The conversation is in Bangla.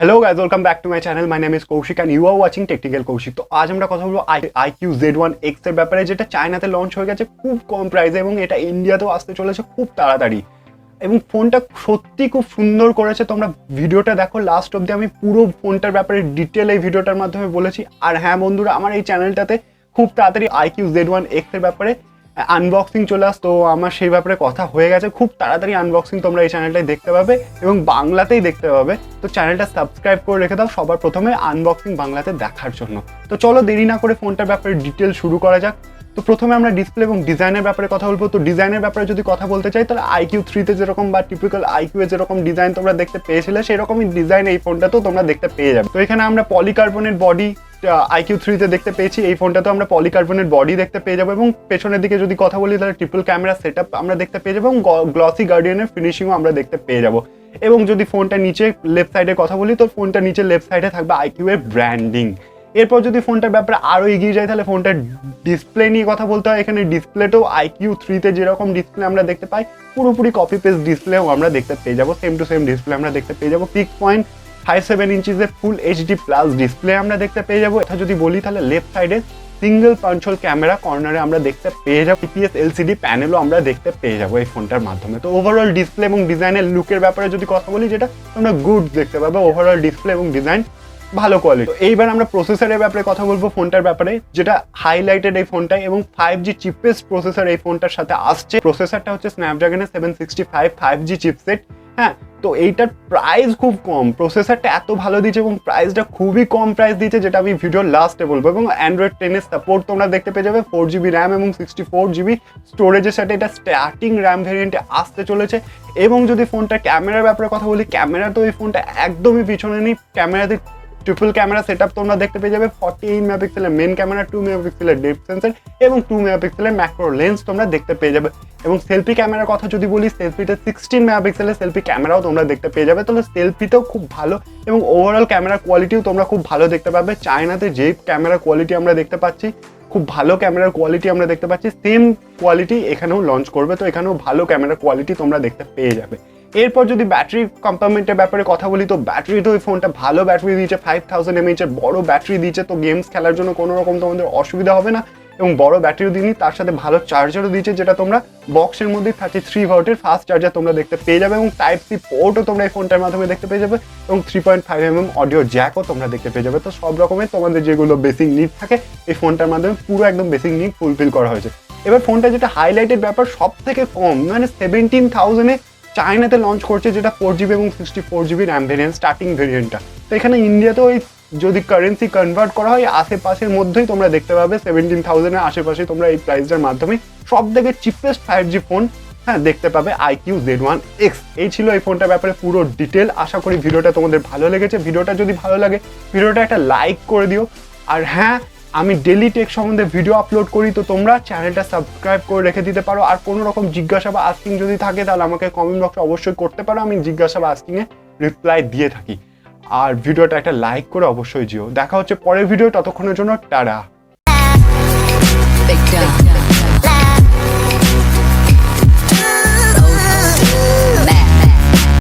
Hello guys, welcome back to my channel. My name is Kaushik and you are watching technical Kaushik. তো আজ আমরা কথা বলবো Iqoo Z1x এর ব্যাপারে, যেটা চায়নাতে লঞ্চ হয়ে গেছে খুব কম প্রাইসে এবং এটা ইন্ডিয়াতেও আসতে চলেছে খুব তাড়াতাড়ি। এবং ফোনটা সত্যি খুব সুন্দর করেছে। তোমরা ভিডিওটা দেখো লাস্ট অবধি, আমি পুরো ফোনটার ব্যাপারে ডিটেল এই ভিডিওটার মাধ্যমে বলেছি। আর হ্যাঁ বন্ধুরা, আমার এই চ্যানেলটাতে খুব তাড়াতাড়ি Iqoo Z1x এর ব্যাপারে আনবক্সিং চলে আস, তো আমার সেই ব্যাপারে কথা হয়ে গেছে। খুব তাড়াতাড়ি আনবক্সিং তোমরা এই চ্যানেলটায় দেখতে পাবে এবং বাংলাতেই দেখতে পাবে। তো চ্যানেলটা সাবস্ক্রাইব করে রেখে দাও সবার প্রথমে আনবক্সিং বাংলাতে দেখার জন্য। তো চলো দেরি না করে ফোনটার ব্যাপারে ডিটেল শুরু করা যাক। তো প্রথমে আমরা ডিসপ্লে এবং ডিজাইনের ব্যাপারে কথা বলবো। তো ডিজাইনের ব্যাপারে যদি কথা বলতে চাই, তাহলে Iqoo 3-তে যেরকম বা টিপিক্যাল Iqoo এ যেরকম ডিজাইন তোমরা দেখতে পেয়েছিলে, সেরকমই ডিজাইন এই ফোনটাতেও তোমরা দেখতে পেয়ে যাবে। তো এখানে আমরা পলিকার্বনেট বডি Iqoo 3-তে দেখতে পেয়েছি, এই ফোনটাতেও আমরা পলিকার্বনেট বডি দেখতে পেয়ে যাবো। এবং পেছনের দিকে যদি কথা বলি, তাহলে ট্রিপল ক্যামেরা সেটআপ আমরা দেখতে পেয়ে যাবো এবং গ্লসি গার্ডিয়ানের ফিনিশিংও আমরা দেখতে পেয়ে যাবো। এবং যদি ফোনটা নিচে লেফট সাইডে কথা বলি, তো ফোনটা নিচে লেফট সাইডে থাকবে Iqoo এর ব্র্যান্ডিং। এরপর যদি ফোনটার ব্যাপারে আরও এগিয়ে যায়, তাহলে ফোনটার ডিসপ্লে নিয়ে কথা বলতে হয়। এখানে ডিসপ্লেটাও Iqoo 3-তে যেরকম ডিসপ্লে আমরা দেখতে পাই, পুরোপুরি কপি পেস্ট ডিসপ্লেও আমরা দেখতে পেয়ে যাবো। সেম টু সেম ডিসপ্লে আমরা দেখতে পেয়ে যাবো। 6.57 ইঞ্চিসের ফুল HD প্লাস ডিসপ্লে আমরা দেখতে পেয়ে যাবো। এটা যদি বলি, তাহলে লেফট সাইডে সিঙ্গেল পাঞ্চ হোল ক্যামেরা কর্নারে আমরা দেখতে পেয়ে যাবো। IPS LCD প্যানেলও আমরা দেখতে পেয়ে যাবো এই ফোনটার মাধ্যমে। তো ওভারঅল ডিসপ্লে এবং ডিজাইনের লুকের ব্যাপারে যদি কথা বলি, যেটা তোমরা গুড দেখতে পাবে। ওভারঅল ডিসপ্লে এবং ডিজাইন ভালো কোয়ালিটি। এইবার আমরা প্রসেসরের ব্যাপারে কথা বলবো ফোনটার ব্যাপারে, যেটা হাইলাইটেড এই ফোনটায় এবং 5G চিপেস্ট প্রসেসর এই ফোনটার সাথে আসছে। প্রসেসরটা হচ্ছে স্ন্যাপড্রাগনের 765 5G চিপসেট। হ্যাঁ, তো এইটার প্রাইস খুব কম। প্রসেসরটা এত ভালো দিচ্ছে এবং প্রাইসটা খুবই কম প্রাইস দিচ্ছে, যেটা আমি ভিডিওর লাস্টে বলবো। এবং অ্যান্ড্রয়েড 10-এর সাপোর্ট তোমরা দেখতে পেয়ে যাবে। 4GB র্যাম এবং 64GB স্টোরেজের সাথে এটা স্টার্টিং র্যাম ভেরিয়েন্টে আসতে চলেছে। এবং যদি ফোনটার ক্যামেরার ব্যাপারে কথা বলি, ক্যামেরা তো এই ফোনটা একদমই পিছনে নেই। ক্যামেরাতে ট্রিপল ক্যামেরা সেটআপ তোমরা দেখতে পেয়ে যাবে। 48 মেগাপিক্সেলের মেন ক্যামেরা, 2 মেগাপিক্সেলের ডেপথ সেন্সর এবং 2 মেগাপিক্সেলের ম্যাক্রো লেন্স তোমরা দেখতে পেয়ে যাবে। এবং সেলফি ক্যামেরার কথা যদি বলি, সেলফিতে 16 মেগাপিক্সেলের সেলফি ক্যামেরাও তোমরা দেখতে পেয়ে যাবে। তাহলে সেলফিতেও খুব ভালো এবং ওভারঅল ক্যামেরার কোয়ালিটিও তোমরা খুব ভালো দেখতে পাবে। চায়নাতে যেই ক্যামেরার কোয়ালিটি আমরা দেখতে পাচ্ছি, খুব ভালো ক্যামেরার কোয়ালিটি আমরা দেখতে পাচ্ছি, সেম কোয়ালিটি এখানেও লঞ্চ করবে। তো এখানেও ভালো ক্যামেরার কোয়ালিটি তোমরা দেখতে পেয়ে যাবে। এরপর যদি ব্যাটারি কম্পার্টমেন্টের ব্যাপারে কথা বলি, তো ব্যাটারি তো ওই ফোনটা ভালো ব্যাটারি দিয়েছে, 5000 mAh এর বড় ব্যাটারি দিয়েছে। তো গেমস খেলার জন্য কোনো রকম তোমাদের অসুবিধা হবে না। এবং বড় ব্যাটারিও দিইনি, তার সাথে ভালো চার্জারও দিয়েছে, যেটা তোমরা বক্সের মধ্যে 33 ভোল্টের ফাস্ট চার্জার তোমরা দেখতে পেয়ে যাবে। এবং টাইপ সি পোর্টও তোমরা এই ফোনটার মাধ্যমে দেখতে পেয়ে যাবে। এবং 3.5mm অডিও জ্যাকও তোমরা দেখতে পেয়ে যাবে। তো সব রকমের তোমাদের যেগুলো বেসিক নিড থাকে, এই ফোনটার মাধ্যমে পুরো একদম বেসিক নিড ফুলফিল করা হয়েছে। এবার ফোনটা যেটা হাইলাইটেড ব্যাপার, সব থেকে কম মানে 17,000-এ চায়নাতে লঞ্চ করছে, যেটা 4GB এবং 64GB র্যাম ভেরিয়েন্ট স্টার্টিং ভেরিয়েন্টটা। তো এখানে ইন্ডিয়াতেও ওই যদি কারেন্সি কনভার্ট করা হয়, আশেপাশের মধ্যেই তোমরা দেখতে পাবে। 17,000-এর আশেপাশে তোমরা এই প্রাইসটার মাধ্যমে সব থেকে চিপেস্ট 5G ফোন দেখতে পাবে Iqoo Z1x। এই ছিল এই ফোনটার ব্যাপারে পুরো ডিটেল। আশা করি ভিডিওটা তোমাদের ভালো লেগেছে। ভিডিওটা যদি ভালো লাগে, ভিডিওটা একটা লাইক করে দিও। আর হ্যাঁ, আমি ডেলি টেক সম্বন্ধে ভিডিও আপলোড করি, তো তোমরা চ্যানেলটা সাবস্ক্রাইব করে রেখে দিতে পারো। আর কোনো রকম জিজ্ঞাসা বা আস্কিং যদি থাকে, তাহলে আমাকে কমেন্ট বক্সে অবশ্যই করতে পারো। আমি জিজ্ঞাসা বা আস্কিংয়ে রিপ্লাই দিয়ে থাকি। আর ভিডিওটা একটা লাইক করে অবশ্যই যেও। দেখা হচ্ছে পরের ভিডিও, ততক্ষণের জন্য টাটা।